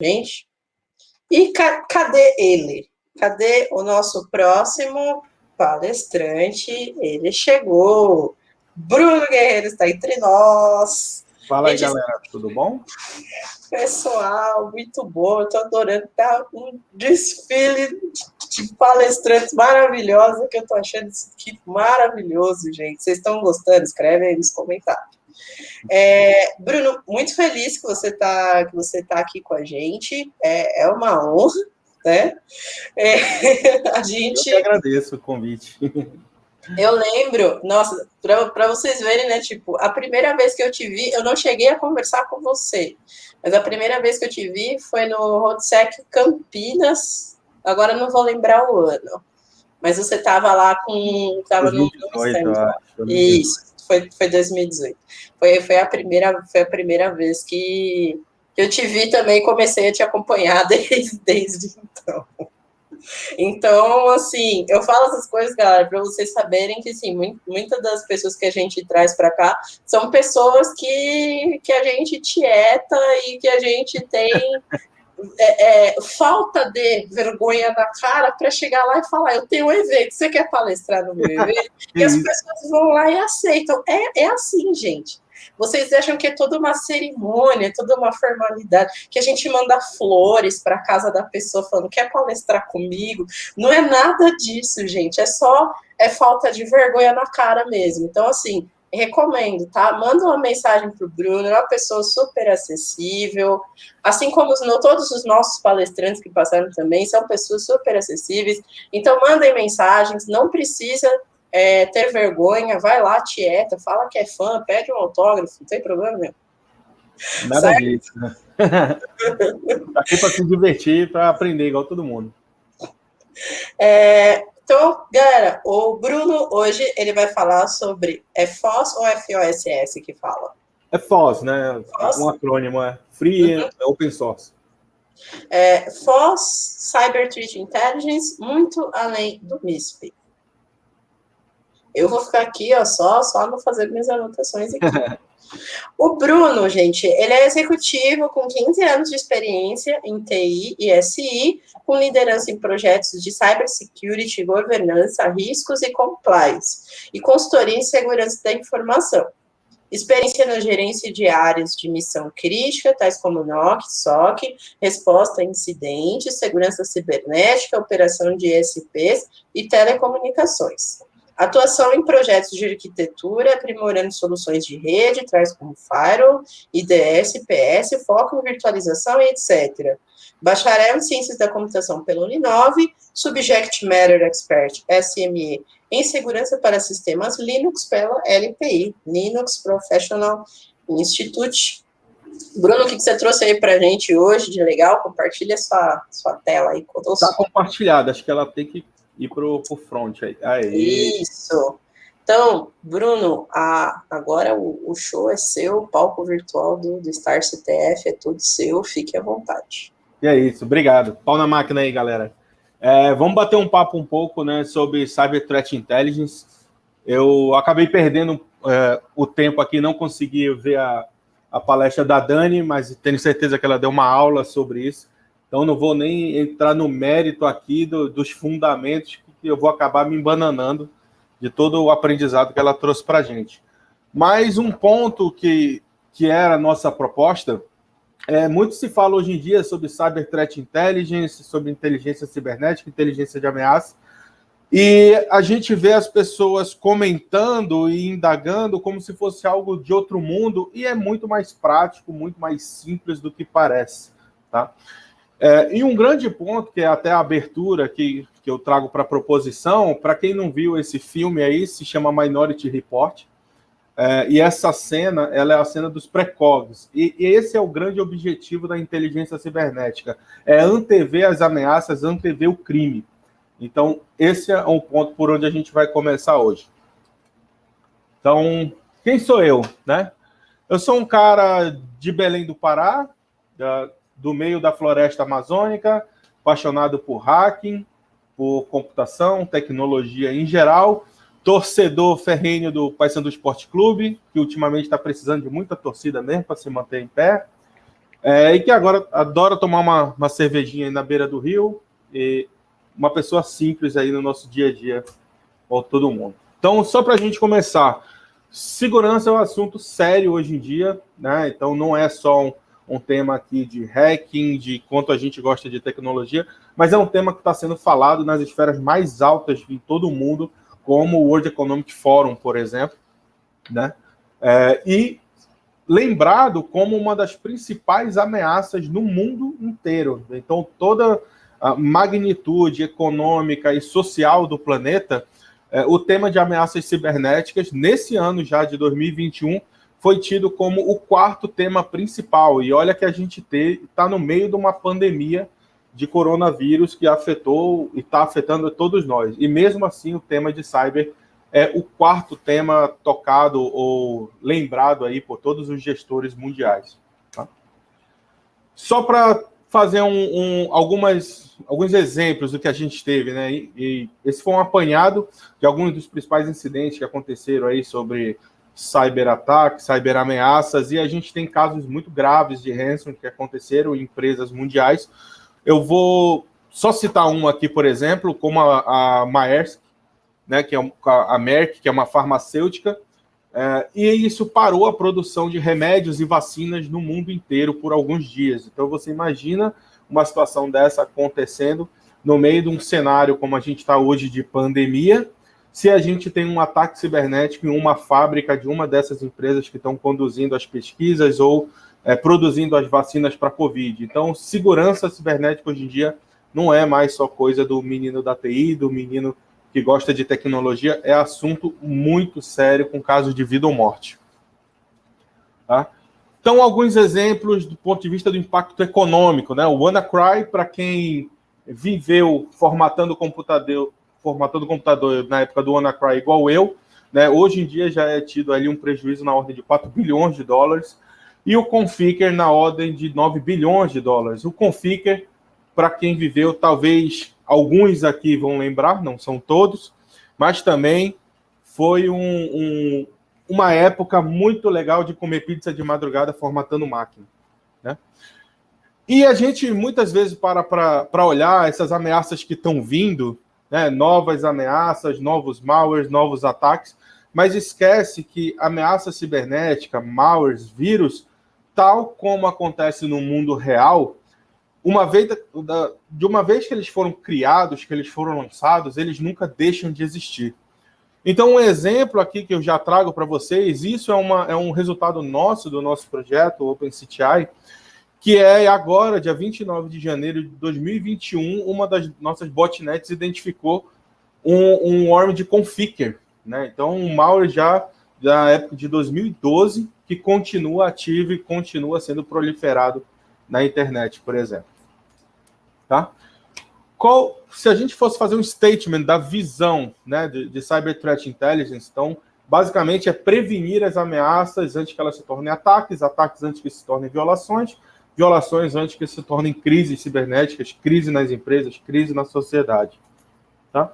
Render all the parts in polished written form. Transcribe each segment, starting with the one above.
gente. E cadê ele? Cadê o nosso próximo palestrante? Ele chegou. Bruno Guerreiro está entre nós. Fala aí, galera, tudo bom? Pessoal, muito bom. Eu tô adorando. Tá um desfile de palestrantes maravilhosos que eu tô achando isso aqui maravilhoso, gente. Vocês estão gostando? Escreve aí nos comentários. Bruno, muito feliz que você tá aqui com a gente. É uma honra, né? A gente. Eu que agradeço o convite. Eu lembro, nossa, para vocês verem, né? Tipo, a primeira vez que eu te vi, eu não cheguei a conversar com você, mas a primeira vez que eu te vi foi no Roadsec Campinas. Agora eu não vou lembrar o ano, mas você estava lá com. Estava no stand lá. Isso, foi 2018. Foi a primeira vez que eu te vi também, comecei a te acompanhar desde então. Então, assim, eu falo essas coisas, galera, para vocês saberem que, assim, muitas das pessoas que a gente traz para cá são pessoas que a gente tieta e que a gente tem falta de vergonha na cara para chegar lá e falar, eu tenho um evento, você quer palestrar no meu evento? E as pessoas vão lá e aceitam. É assim, gente. Vocês acham que é toda uma cerimônia, toda uma formalidade, que a gente manda flores para a casa da pessoa falando, quer palestrar comigo? Não é nada disso, gente. É falta de vergonha na cara mesmo. Então, assim, recomendo, tá? Manda uma mensagem pro Bruno, é uma pessoa super acessível, assim como todos os nossos palestrantes que passaram também são pessoas super acessíveis. Então, mandem mensagens, não precisa ter vergonha, vai lá, tieta, fala que é fã, pede um autógrafo, não tem problema nenhum. Nada disso, né? Tá aqui para se divertir, para aprender igual todo mundo. Então, galera, o Bruno hoje ele vai falar sobre FOSS ou FOSS que fala? É FOSS, né? FOSS? Um acrônimo, Free Open Source. FOSS, Cyber Threat Intelligence, muito além do MISP. Eu vou ficar aqui, ó, só não fazer minhas anotações aqui. O Bruno, gente, ele é executivo com 15 anos de experiência em TI e SI, com liderança em projetos de cybersecurity, governança, riscos e compliance, e consultoria em segurança da informação. Experiência na gerência de áreas de missão crítica, tais como NOC, SOC, resposta a incidentes, segurança cibernética, operação de ESPs e telecomunicações. Atuação em projetos de arquitetura, aprimorando soluções de rede, traz como Firewall, IDS, PS, foco em virtualização e etc. Bacharel em Ciências da Computação pela Uninove, Subject Matter Expert, SME, em Segurança para Sistemas Linux pela LPI, Linux Professional Institute. Bruno, o que você trouxe aí para a gente hoje de legal? Compartilha sua tela aí conosco. Está compartilhada, acho que ela tem que ir para o front aí. Aê. Isso. Então, Bruno, agora o show é seu, o palco virtual do Star CTF é todo seu, fique à vontade. E é isso, obrigado. Pau na máquina aí, galera. Vamos bater um papo um pouco, né, sobre Cyber Threat Intelligence. Eu acabei perdendo o tempo aqui, não consegui ver a palestra da Dani, mas tenho certeza que ela deu uma aula sobre isso. Então, não vou nem entrar no mérito aqui dos fundamentos, que eu vou acabar me embananando de todo o aprendizado que ela trouxe para a gente. Mas um ponto que era a nossa proposta, muito se fala hoje em dia sobre Cyber Threat Intelligence, sobre inteligência cibernética, inteligência de ameaça, e a gente vê as pessoas comentando e indagando como se fosse algo de outro mundo, e é muito mais prático, muito mais simples do que parece, tá? E um grande ponto, que é até a abertura que eu trago para a proposição, para quem não viu esse filme aí, se chama Minority Report, e essa cena, ela é a cena dos precogs, e esse é o grande objetivo da inteligência cibernética, é antever as ameaças, antever o crime. Então, esse é um ponto por onde a gente vai começar hoje. Então, quem sou eu, né? Eu sou um cara de Belém do Pará, do meio da floresta amazônica, apaixonado por hacking, por computação, tecnologia em geral, torcedor ferrenho do Paysandu Esporte Clube, que ultimamente está precisando de muita torcida mesmo para se manter em pé. e que agora adora tomar uma cervejinha aí na beira do rio, e uma pessoa simples aí no nosso dia a dia, com todo mundo. Então, só para a gente começar, segurança é um assunto sério hoje em dia, né? Então, não é só um tema aqui de hacking, de quanto a gente gosta de tecnologia, mas é um tema que está sendo falado nas esferas mais altas em todo o mundo, como o World Economic Forum, por exemplo, né? E lembrado como uma das principais ameaças no mundo inteiro. Então, toda a magnitude econômica e social do planeta, o tema de ameaças cibernéticas, nesse ano já de 2021, foi tido como o quarto tema principal. E olha que a gente está no meio de uma pandemia de coronavírus que afetou e está afetando todos nós. E mesmo assim, o tema de cyber é o quarto tema tocado ou lembrado aí por todos os gestores mundiais. Tá? Só para fazer alguns exemplos do que a gente teve, né? E esse foi um apanhado de alguns dos principais incidentes que aconteceram aí sobre cyberataques, cyberameaças, e a gente tem casos muito graves de ransom que aconteceram em empresas mundiais. Eu vou só citar um aqui, por exemplo, como a Maersk, né, que é a Merck, que é uma farmacêutica, e isso parou a produção de remédios e vacinas no mundo inteiro por alguns dias. Então, você imagina uma situação dessa acontecendo no meio de um cenário como a gente está hoje de pandemia, se a gente tem um ataque cibernético em uma fábrica de uma dessas empresas que estão conduzindo as pesquisas ou produzindo as vacinas para a Covid. Então, segurança cibernética hoje em dia não é mais só coisa do menino da TI, do menino que gosta de tecnologia, é assunto muito sério, com casos de vida ou morte. Tá? Então, alguns exemplos do ponto de vista do impacto econômico, né? O WannaCry, para quem viveu formatando computador na época do WannaCry igual eu, né? Hoje em dia já é tido ali um prejuízo na ordem de 4 bilhões de dólares, e o Conficker na ordem de 9 bilhões de dólares. O Conficker, para quem viveu, talvez alguns aqui vão lembrar, não são todos, mas também foi uma época muito legal de comer pizza de madrugada formatando máquina. Né? E a gente muitas vezes para olhar essas ameaças que estão vindo, né? Novas ameaças, novos malwares, novos ataques, mas esquece que ameaça cibernética, malwares, vírus, tal como acontece no mundo real, de uma vez que eles foram criados, que eles foram lançados, eles nunca deixam de existir. Então, um exemplo aqui que eu já trago para vocês, isso é um resultado do nosso projeto, o OpenCTI, que é agora, dia 29 de janeiro de 2021, uma das nossas botnets identificou um worm de Conficker. Né? Então, um malware já da época de 2012, que continua ativo e continua sendo proliferado na internet, por exemplo. Tá? Se a gente fosse fazer um statement da visão, né, de Cyber Threat Intelligence, então, basicamente é prevenir as ameaças antes que elas se tornem ataques, ataques antes que se tornem violações, violações antes que se tornem crises cibernéticas, crise nas empresas, crise na sociedade. Tá?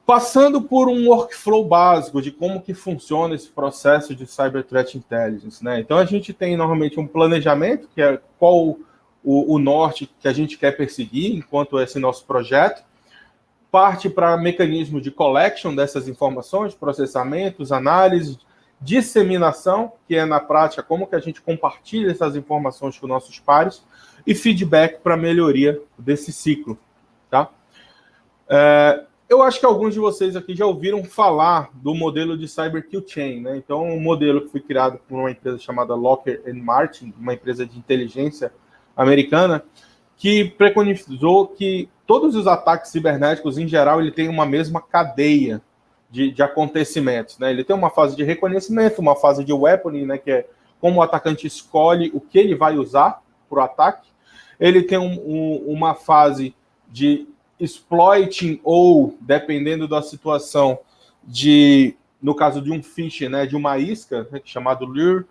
Passando por um workflow básico de como que funciona esse processo de Cyber Threat Intelligence. Né? Então, a gente tem normalmente um planejamento, que é qual o norte que a gente quer perseguir enquanto esse nosso projeto, parte para mecanismo de collection dessas informações, processamentos, análise, disseminação, que é na prática como que a gente compartilha essas informações com nossos pares, e feedback para melhoria desse ciclo. Tá? Eu acho que alguns de vocês aqui já ouviram falar do modelo de Cyber Kill Chain. Né? Então, um modelo que foi criado por uma empresa chamada Lockheed Martin, uma empresa de inteligência americana, que preconizou que todos os ataques cibernéticos, em geral, ele tem uma mesma cadeia de acontecimentos. Né? Ele tem uma fase de reconhecimento, uma fase de weaponing, né, que é como o atacante escolhe o que ele vai usar para o ataque. Ele tem uma fase de exploiting ou, dependendo da situação, no caso de um phishing, né, de uma isca, né, chamado lure,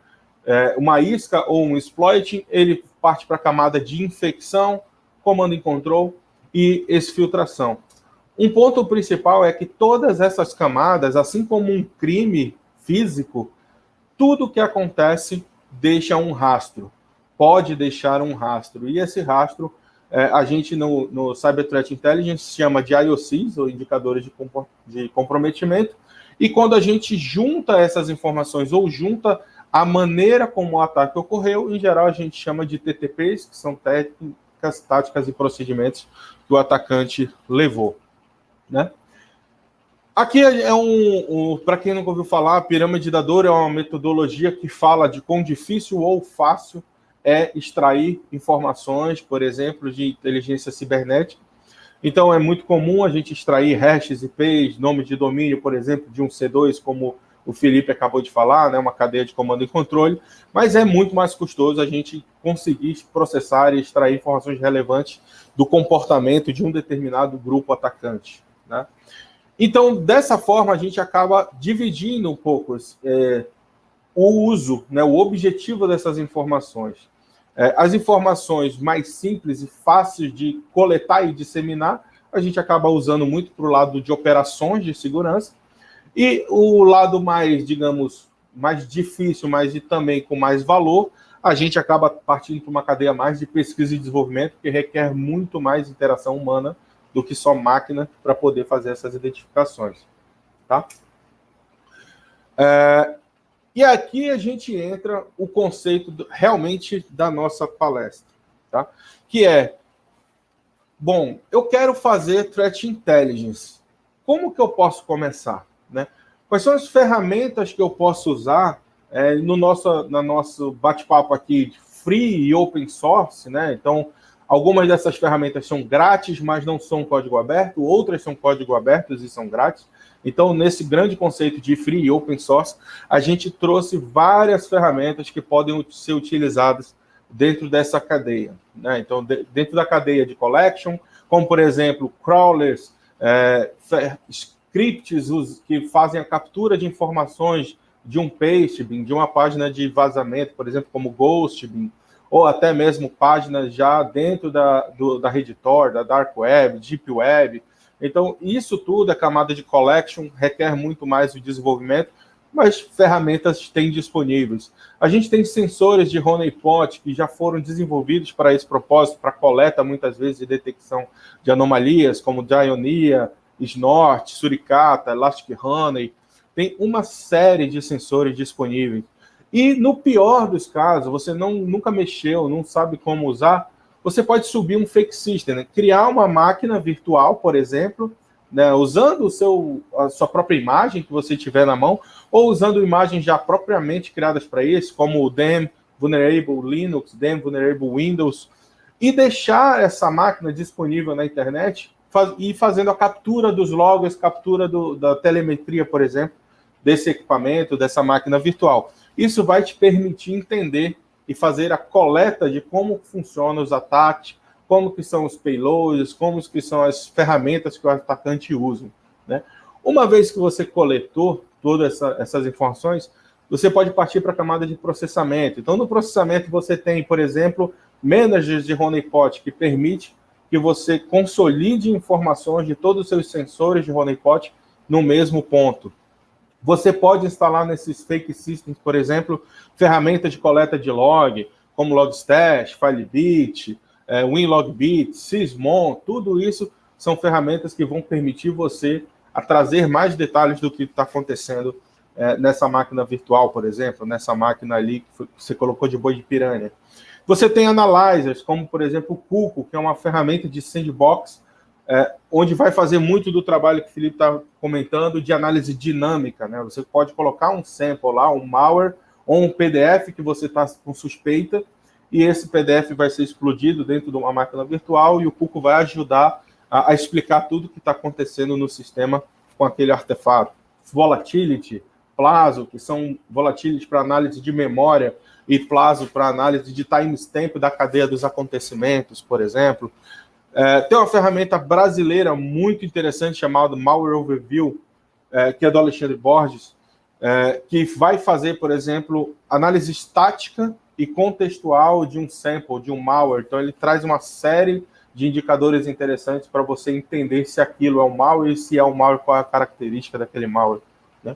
uma isca ou um exploiting, ele parte para a camada de infecção, command and control e exfiltração. Um ponto principal é que todas essas camadas, assim como um crime físico, tudo que acontece deixa um rastro. pode deixar um rastro. E esse rastro, a gente no Cyber Threat Intelligence chama de IOCs, ou indicadores de comprometimento, e quando a gente junta essas informações, ou junta a maneira como o ataque ocorreu, em geral a gente chama de TTPs, que são técnicas, táticas e procedimentos que o atacante levou, né? Aqui para quem nunca ouviu falar, a pirâmide da dor é uma metodologia que fala de quão difícil ou fácil é extrair informações, por exemplo, de inteligência cibernética. Então, é muito comum a gente extrair hashes, IPs, nome de domínio, por exemplo, de um C2, como o Felipe acabou de falar, né, uma cadeia de comando e controle, mas é muito mais custoso a gente conseguir processar e extrair informações relevantes do comportamento de um determinado grupo atacante, né? Então, dessa forma, a gente acaba dividindo um pouco o uso, né, o objetivo dessas informações. As informações mais simples e fáceis de coletar e disseminar, a gente acaba usando muito para o lado de operações de segurança, e o lado mais, digamos, mais difícil, mas também com mais valor, a gente acaba partindo para uma cadeia mais de pesquisa e desenvolvimento, que requer muito mais interação humana do que só máquina para poder fazer essas identificações, tá? E aqui a gente entra o conceito realmente da nossa palestra, tá? Que é, bom, eu quero fazer Threat Intelligence. Como que eu posso começar, né? Quais são as ferramentas que eu posso usar no nosso bate-papo aqui de free e open source, né? Então, algumas dessas ferramentas são grátis, mas não são código aberto, outras são código aberto e são grátis. Então, nesse grande conceito de free e open source, a gente trouxe várias ferramentas que podem ser utilizadas dentro dessa cadeia, né? Então, dentro da cadeia de collection, como, por exemplo, crawlers, scripts que fazem a captura de informações de um pastebin, de uma página de vazamento, por exemplo, como Ghostbin, ou até mesmo páginas já dentro da Redditor, da Dark Web, Deep Web. Então, isso tudo, a camada de collection, requer muito mais o desenvolvimento, mas ferramentas tem disponíveis. A gente tem sensores de honeypot que já foram desenvolvidos para esse propósito, para coleta, muitas vezes, de detecção de anomalias, como Dioneer, Snort, Suricata, Elastic Honey. Tem uma série de sensores disponíveis. E no pior dos casos, você nunca mexeu, não sabe como usar, você pode subir um fake system, né? Criar uma máquina virtual, por exemplo, né? Usando a sua própria imagem que você tiver na mão, ou usando imagens já propriamente criadas para isso, como o DEM Vulnerable Linux, DEM Vulnerable Windows, e deixar essa máquina disponível na internet e fazendo a captura dos logs, captura da telemetria, por exemplo, desse equipamento, dessa máquina virtual. Isso vai te permitir entender e fazer a coleta de como funcionam os ataques, como que são os payloads, como que são as ferramentas que o atacante usa, né? Uma vez que você coletou todas essas informações, você pode partir para a camada de processamento. Então, no processamento, você tem, por exemplo, managers de honeypot, que permite que você consolide informações de todos os seus sensores de honeypot no mesmo ponto. Você pode instalar nesses fake systems, por exemplo, ferramentas de coleta de log, como Logstash, Filebeat, WinLogBit, Sysmon, tudo isso são ferramentas que vão permitir você a trazer mais detalhes do que está acontecendo nessa máquina virtual, por exemplo, nessa máquina ali que você colocou de boi de piranha. Você tem analyzers, como, por exemplo, o Cuco, que é uma ferramenta de sandbox, onde vai fazer muito do trabalho que o Felipe está comentando de análise dinâmica, né? Você pode colocar um sample lá, um malware, ou um PDF que você está com suspeita, e esse PDF vai ser explodido dentro de uma máquina virtual, e o Cuco vai ajudar a explicar tudo o que está acontecendo no sistema com aquele artefato. Volatility, Plazo, que são volatility para análise de memória, e Plazo para análise de timestamp da cadeia dos acontecimentos, por exemplo. Tem uma ferramenta brasileira muito interessante chamada Malware Overview, que é do Alexandre Borges, que vai fazer, por exemplo, análise estática e contextual de um sample, de um malware. Então, ele traz uma série de indicadores interessantes para você entender se aquilo é um malware e se é um malware, qual é a característica daquele malware, né?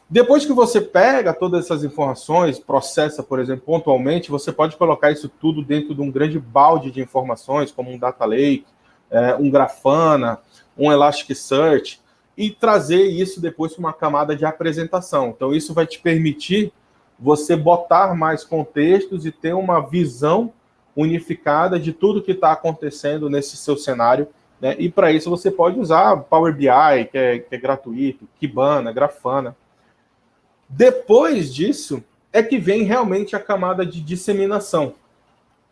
Depois que você pega todas essas informações, processa, por exemplo, pontualmente, você pode colocar isso tudo dentro de um grande balde de informações, como um Data Lake, um Grafana, um Elasticsearch, e trazer isso depois para uma camada de apresentação. Então, isso vai te permitir você botar mais contextos e ter uma visão unificada de tudo que está acontecendo nesse seu cenário, né? E para isso você pode usar Power BI, que é gratuito, Kibana, Grafana. Depois disso, é que vem realmente a camada de disseminação.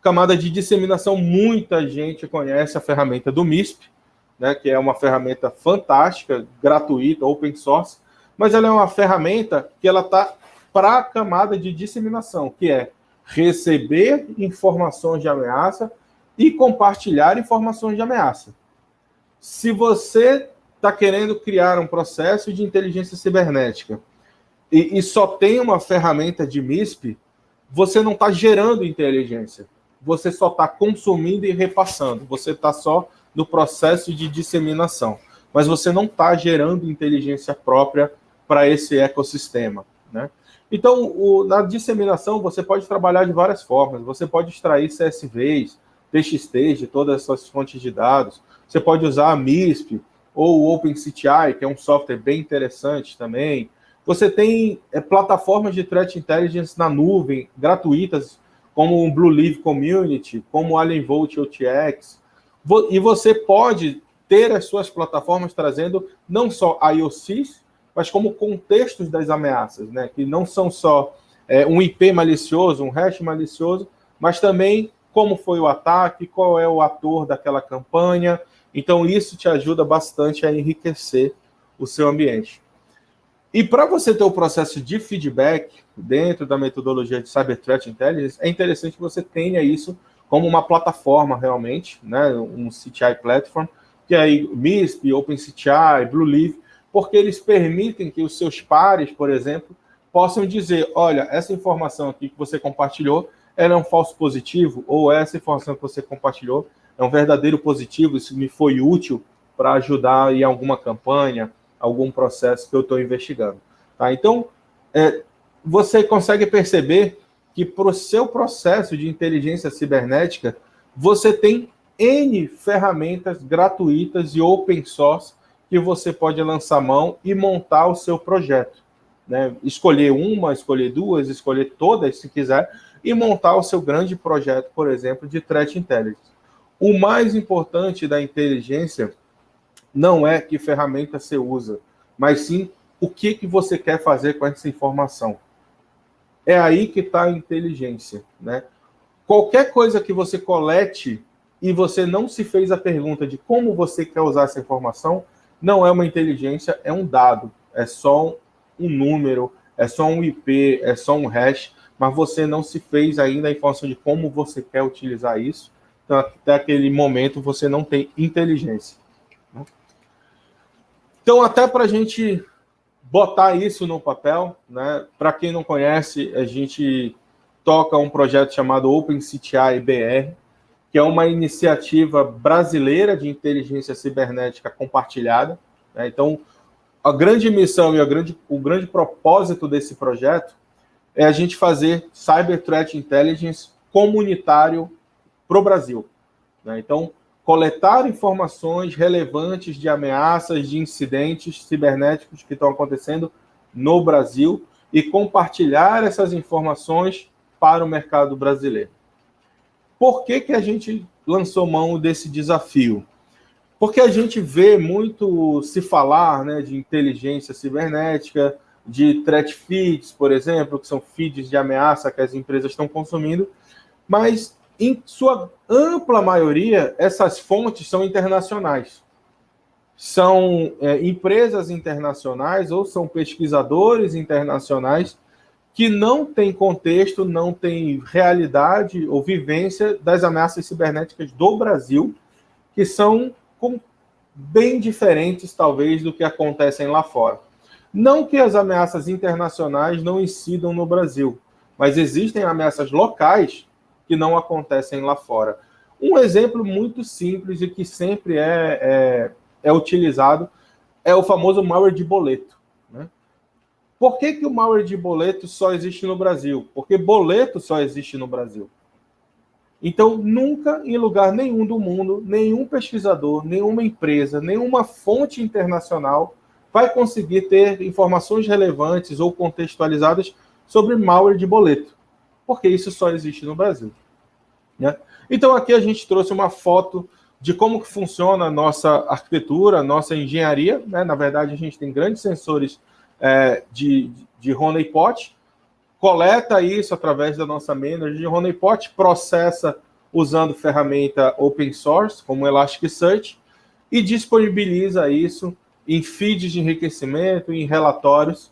Camada de disseminação, muita gente conhece a ferramenta do MISP, né, que é uma ferramenta fantástica, gratuita, open source, mas ela é uma ferramenta que ela está para a camada de disseminação, que é receber informações de ameaça e compartilhar informações de ameaça. Se você está querendo criar um processo de inteligência cibernética e só tem uma ferramenta de MISP, você não está gerando inteligência. Você só está consumindo e repassando. Você está só no processo de disseminação. Mas você não está gerando inteligência própria para esse ecossistema, né? Então, na disseminação, você pode trabalhar de várias formas. Você pode extrair CSVs, TXTs de todas essas fontes de dados. Você pode usar a MISP ou o OpenCTI, que é um software bem interessante também. Você tem plataformas de Threat Intelligence na nuvem, gratuitas, como o Blueleaf Community, como o AlienVault OTX. E você pode ter as suas plataformas trazendo não só IOCs, mas como contextos das ameaças, né? Que não são só um IP malicioso, um hash malicioso, mas também como foi o ataque, qual é o ator daquela campanha. Então, isso te ajuda bastante a enriquecer o seu ambiente. E para você ter o processo de feedback dentro da metodologia de Cyber Threat Intelligence, é interessante que você tenha isso como uma plataforma realmente, né? Um CTI Platform, que é MISP, OpenCTI, Blueleaf, porque eles permitem que os seus pares, por exemplo, possam dizer, olha, essa informação aqui que você compartilhou, ela é um falso positivo, ou essa informação que você compartilhou é um verdadeiro positivo, isso me foi útil para ajudar em alguma campanha, algum processo que eu estou investigando. Tá? Então, você consegue perceber que para o seu processo de inteligência cibernética, você tem N ferramentas gratuitas e open source que você pode lançar mão e montar o seu projeto, né? Escolher uma, escolher duas, escolher todas, se quiser, e montar o seu grande projeto, por exemplo, de Threat Intelligence. O mais importante da inteligência não é que ferramenta você usa, mas sim o que você quer fazer com essa informação. É aí que está a inteligência, né? Qualquer coisa que você colete e você não se fez a pergunta de como você quer usar essa informação, não é uma inteligência, é um dado, é só um número, é só um IP, é só um hash, mas você não se fez ainda a informação de como você quer utilizar isso, então até aquele momento você não tem inteligência. Então, até para a gente botar isso no papel, né? Para quem não conhece, a gente toca um projeto chamado OpenCTI BR, que é uma iniciativa brasileira de inteligência cibernética compartilhada, né? Então, a grande missão e o grande propósito desse projeto é a gente fazer Cyber Threat Intelligence comunitário para o Brasil, né? Então, coletar informações relevantes de ameaças, de incidentes cibernéticos que estão acontecendo no Brasil e compartilhar essas informações para o mercado brasileiro. Por que a gente lançou mão desse desafio? Porque a gente vê muito se falar, né, de inteligência cibernética, de threat feeds, por exemplo, que são feeds de ameaça que as empresas estão consumindo, mas em sua ampla maioria, essas fontes são internacionais. São empresas internacionais ou são pesquisadores internacionais que não têm contexto, não têm realidade ou vivência das ameaças cibernéticas do Brasil, que são bem diferentes, talvez, do que acontecem lá fora. Não que as ameaças internacionais não incidam no Brasil, mas existem ameaças locais que não acontecem lá fora. Um exemplo muito simples e que sempre é utilizado é o famoso malware de boleto, né? Por que o malware de boleto só existe no Brasil? Porque boleto só existe no Brasil. Então, nunca, em lugar nenhum do mundo, nenhum pesquisador, nenhuma empresa, nenhuma fonte internacional vai conseguir ter informações relevantes ou contextualizadas sobre malware de boleto, porque isso só existe no Brasil. Né? Então, aqui a gente trouxe uma foto de como que funciona a nossa arquitetura, a nossa engenharia. Né? Na verdade, a gente tem grandes sensores de honeypot, coleta isso através da nossa manager de honeypot, processa usando ferramenta open source, como Elasticsearch, e disponibiliza isso em feeds de enriquecimento, em relatórios,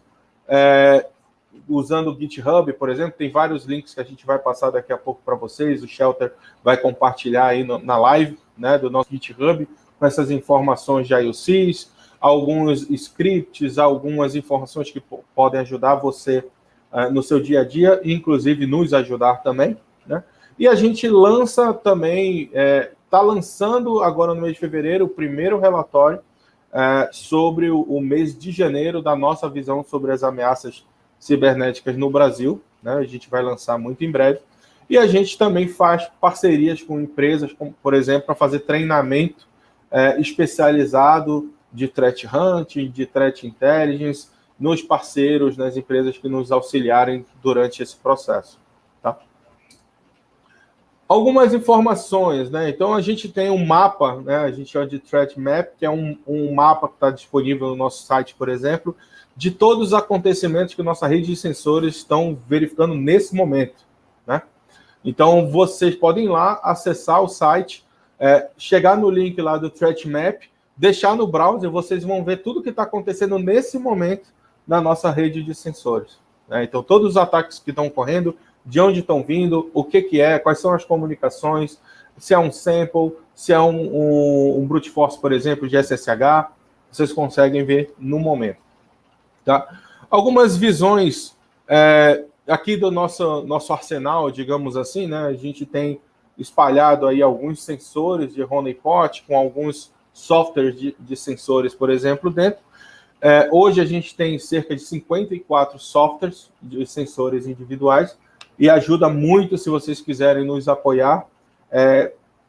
usando o GitHub, por exemplo. Tem vários links que a gente vai passar daqui a pouco para vocês, o Shelter vai compartilhar aí na live, né, do nosso GitHub, com essas informações de IOCs, alguns scripts, algumas informações que podem ajudar você no seu dia a dia, e inclusive nos ajudar também, né? E a gente lança também, está lançando agora no mês de fevereiro, o primeiro relatório sobre o mês de janeiro da nossa visão sobre as ameaças cibernéticas no Brasil, né? A gente vai lançar muito em breve. E a gente também faz parcerias com empresas, como, por exemplo, para fazer treinamento especializado de threat hunting, de threat intelligence, nos parceiros, nas empresas que nos auxiliarem durante esse processo. Tá? Algumas informações, né? Então, a gente tem um mapa, né? A gente chama de Threat Map, que é um mapa que está disponível no nosso site, por exemplo, de todos os acontecimentos que nossa rede de sensores estão verificando nesse momento. Né? Então, vocês podem ir lá, acessar o site, chegar no link lá do Threat Map, deixar no browser, vocês vão ver tudo que está acontecendo nesse momento na nossa rede de sensores. Né? Então, todos os ataques que estão ocorrendo, de onde estão vindo, o que é, quais são as comunicações, se é um sample, se é um brute force, por exemplo, de SSH, vocês conseguem ver no momento. Tá? Algumas visões aqui do nosso arsenal, digamos assim, né? A gente tem espalhado aí alguns sensores de honeypot, com alguns softwares de sensores, por exemplo, dentro. Hoje a gente tem cerca de 54 softwares de sensores individuais e ajuda muito se vocês quiserem nos apoiar,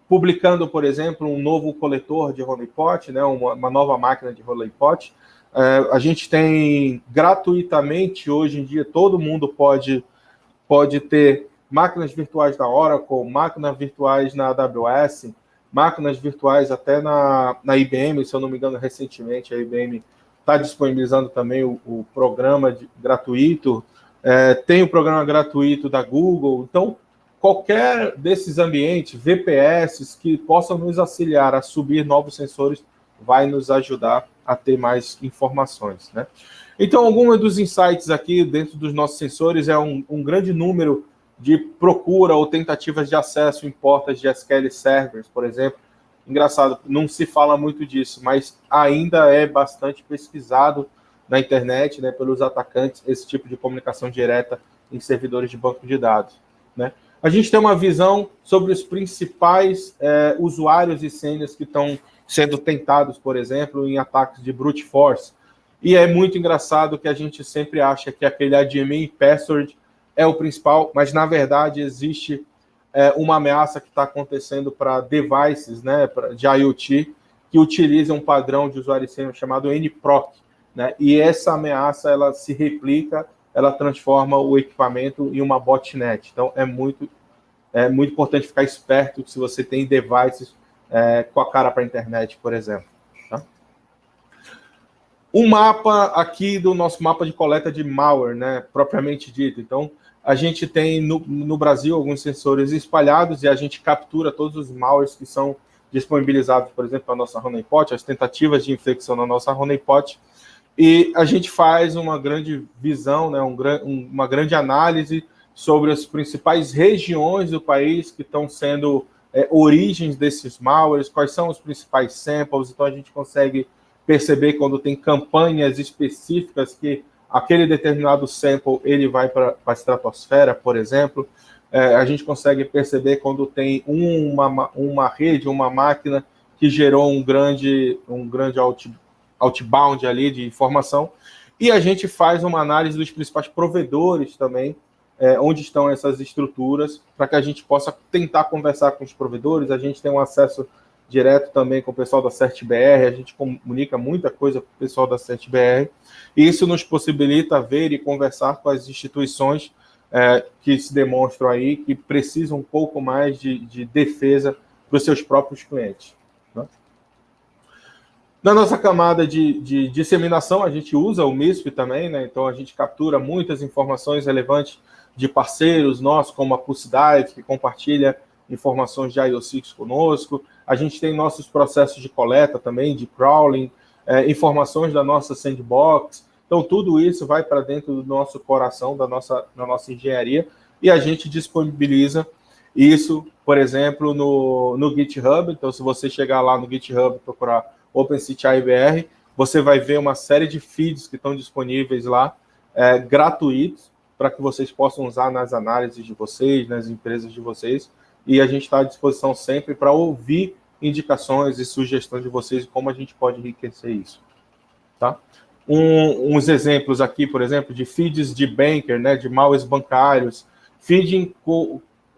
publicando, por exemplo, um novo coletor de honeypot, né, uma nova máquina de honeypot. A gente tem gratuitamente, hoje em dia, todo mundo pode ter máquinas virtuais da Oracle, máquinas virtuais na AWS, máquinas virtuais até na IBM, se eu não me engano, recentemente a IBM está disponibilizando também o programa gratuito, tem o programa gratuito da Google. Então, qualquer desses ambientes, VPS, que possam nos auxiliar a subir novos sensores, vai nos ajudar a ter mais informações. Né? Então, alguns dos insights aqui dentro dos nossos sensores é um grande número de procura ou tentativas de acesso em portas de SQL servers, por exemplo. Engraçado, não se fala muito disso, mas ainda é bastante pesquisado na internet, né, pelos atacantes, esse tipo de comunicação direta em servidores de banco de dados. Né? A gente tem uma visão sobre os principais usuários e senhas que estão sendo tentados, por exemplo, em ataques de brute force. E é muito engraçado que a gente sempre acha que aquele admin password é o principal, mas, na verdade, existe uma ameaça que está acontecendo para devices, né, de IoT, que utilizam um padrão de usuário e senha chamado nproc. Né, e essa ameaça, ela se replica, ela transforma o equipamento em uma botnet. Então, é muito importante ficar esperto se você tem devices com a cara para a internet, por exemplo. Tá? Um mapa aqui do nosso mapa de coleta de malware, né, propriamente dito. Então, a gente tem no Brasil alguns sensores espalhados e a gente captura todos os malwares que são disponibilizados, por exemplo, na nossa honeypot, as tentativas de infecção na nossa honeypot, e a gente faz uma grande visão, né, uma grande análise sobre as principais regiões do país que estão sendo origens desses malwares, quais são os principais samples. Então, a gente consegue perceber quando tem campanhas específicas que aquele determinado sample ele vai para a estratosfera, por exemplo. A gente consegue perceber quando tem uma rede, uma máquina que gerou um grande outbound ali de informação. E a gente faz uma análise dos principais provedores também, onde estão essas estruturas, para que a gente possa tentar conversar com os provedores. A gente tem um acesso direto também com o pessoal da CertBR, a gente comunica muita coisa com o pessoal da CertBR, e isso nos possibilita ver e conversar com as instituições que se demonstram aí, que precisam um pouco mais de defesa para os seus próprios clientes. Né? Na nossa camada de disseminação, a gente usa o MISP também, né? Então a gente captura muitas informações relevantes de parceiros nossos, como a Pulse Dive, que compartilha informações de IO6 conosco. A gente tem nossos processos de coleta também, de crawling, informações da nossa sandbox. Então, tudo isso vai para dentro do nosso coração, da nossa engenharia, e a gente disponibiliza isso, por exemplo, no GitHub. Então, se você chegar lá no GitHub e procurar OpenCityIBR, você vai ver uma série de feeds que estão disponíveis lá, gratuitos, para que vocês possam usar nas análises de vocês, nas empresas de vocês, e a gente está à disposição sempre para ouvir indicações e sugestões de vocês de como a gente pode enriquecer isso. Tá? Uns exemplos aqui, por exemplo, de feeds de banker, né, de malwares bancários, feeding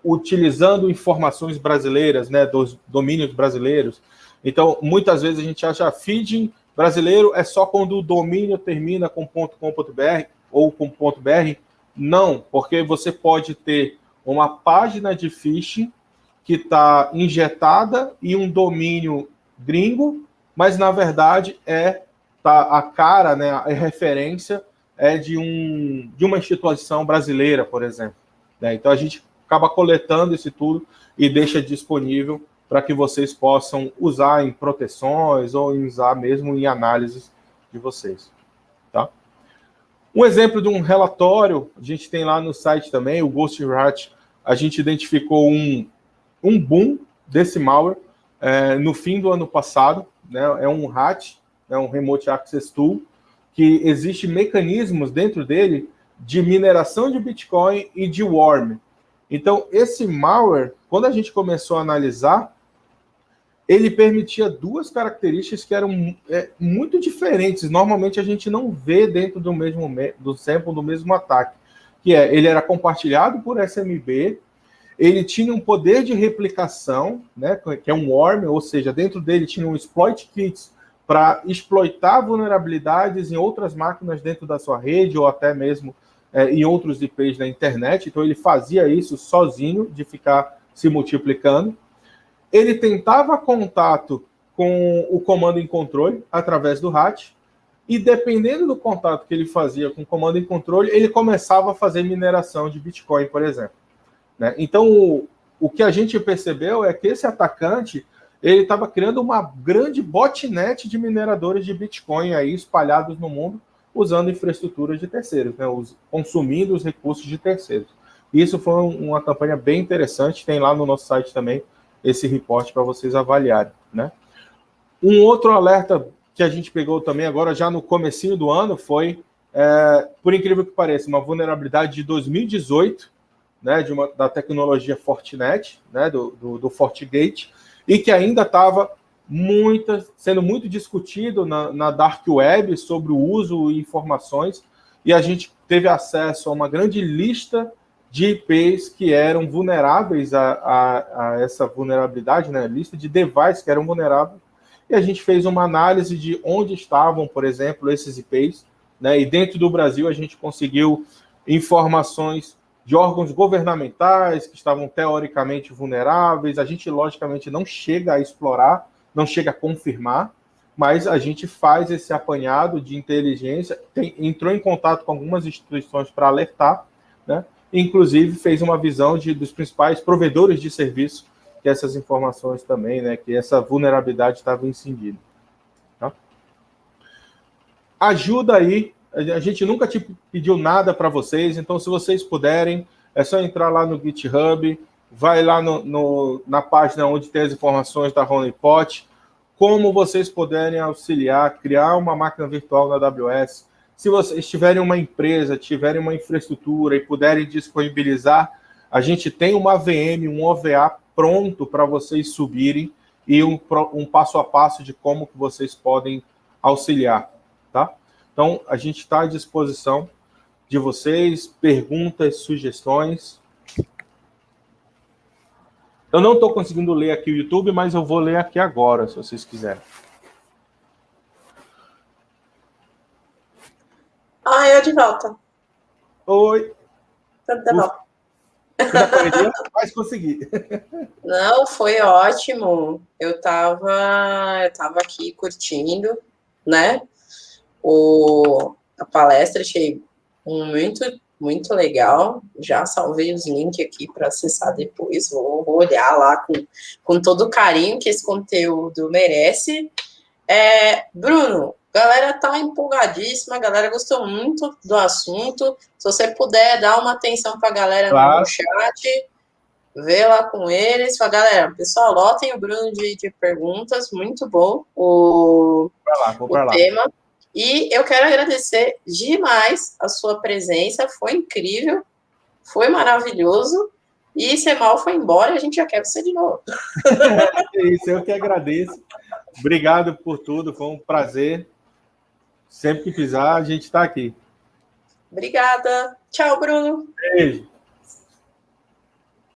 utilizando informações brasileiras, né, dos domínios brasileiros. Então, muitas vezes a gente acha feeding brasileiro é só quando o domínio termina com .com.br ou com .br. Não, porque você pode ter uma página de phishing que está injetada em um domínio gringo, mas, na verdade, a cara, né, a referência de uma instituição brasileira, por exemplo. Né? Então, a gente acaba coletando isso tudo e deixa disponível para que vocês possam usar em proteções ou usar mesmo em análises de vocês. Tá? Um exemplo de um relatório, a gente tem lá no site também, o GhostRat, a gente identificou um boom desse malware no fim do ano passado, né? É um RAT, um Remote Access Tool, que existe mecanismos dentro dele de mineração de Bitcoin e de worm. Então, esse malware, quando a gente começou a analisar, ele permitia duas características que eram muito diferentes. Normalmente a gente não vê dentro do sample do mesmo ataque, que ele era compartilhado por SMB, ele tinha um poder de replicação, né, que é um worm, ou seja, dentro dele tinha um exploit kits para exploitar vulnerabilidades em outras máquinas dentro da sua rede ou até mesmo em outros IPs da internet. Então ele fazia isso sozinho, de ficar se multiplicando. Ele tentava contato com o comando em controle através do RAT, e dependendo do contato que ele fazia com o comando em controle, ele começava a fazer mineração de Bitcoin, por exemplo. Né? Então, o que a gente percebeu é que esse atacante ele estava criando uma grande botnet de mineradores de Bitcoin aí espalhados no mundo, usando infraestrutura de terceiros, né? Consumindo os recursos de terceiros. Isso foi uma campanha bem interessante, tem lá no nosso site também esse reporte para vocês avaliarem. Né? Um outro alerta que a gente pegou também agora, já no comecinho do ano, foi, por incrível que pareça, uma vulnerabilidade de 2018, né, da tecnologia Fortinet, né, do FortiGate, e que ainda estava sendo muito discutido na Dark Web sobre o uso e informações, e a gente teve acesso a uma grande lista de IPs que eram vulneráveis a essa vulnerabilidade, né, lista de devices que eram vulneráveis, e a gente fez uma análise de onde estavam, por exemplo, esses IPs, né, e dentro do Brasil a gente conseguiu informações de órgãos governamentais que estavam teoricamente vulneráveis. A gente, logicamente, não chega a explorar, não chega a confirmar, mas a gente faz esse apanhado de inteligência, entrou em contato com algumas instituições para alertar, né? Inclusive fez uma visão dos principais provedores de serviço, que essas informações também, né, que essa vulnerabilidade estava incendida. Tá? Ajuda aí. A gente nunca pediu nada para vocês, então se vocês puderem, é só entrar lá no GitHub, vai lá na página onde tem as informações da Honeypot, como vocês puderem auxiliar, criar uma máquina virtual na AWS. Se vocês tiverem uma empresa, tiverem uma infraestrutura e puderem disponibilizar, a gente tem uma VM, um OVA pronto para vocês subirem e um passo a passo de como que vocês podem auxiliar, tá? Então, a gente está à disposição de vocês, perguntas, sugestões. Eu não estou conseguindo ler aqui o YouTube, mas eu vou ler aqui agora, se vocês quiserem. Eu de volta. Oi. Tá bom. Na correria, mas consegui. Não, foi ótimo. Eu tava aqui curtindo, né? A palestra, achei muito legal. Já salvei os links aqui para acessar depois. Vou olhar lá com todo o carinho que esse conteúdo merece. Bruno, a galera tá empolgadíssima, a galera gostou muito do assunto. Se você puder dar uma atenção para a galera no chat, vê lá com eles. Fala, galera, pessoal, lotem o Bruno de perguntas, muito bom o tema. E eu quero agradecer demais a sua presença, foi incrível, foi maravilhoso. E Semal foi embora e a gente já quer você de novo. É isso, eu que agradeço. Obrigado por tudo, foi um prazer. Sempre que precisar, a gente está aqui. Obrigada. Tchau, Bruno. Beijo.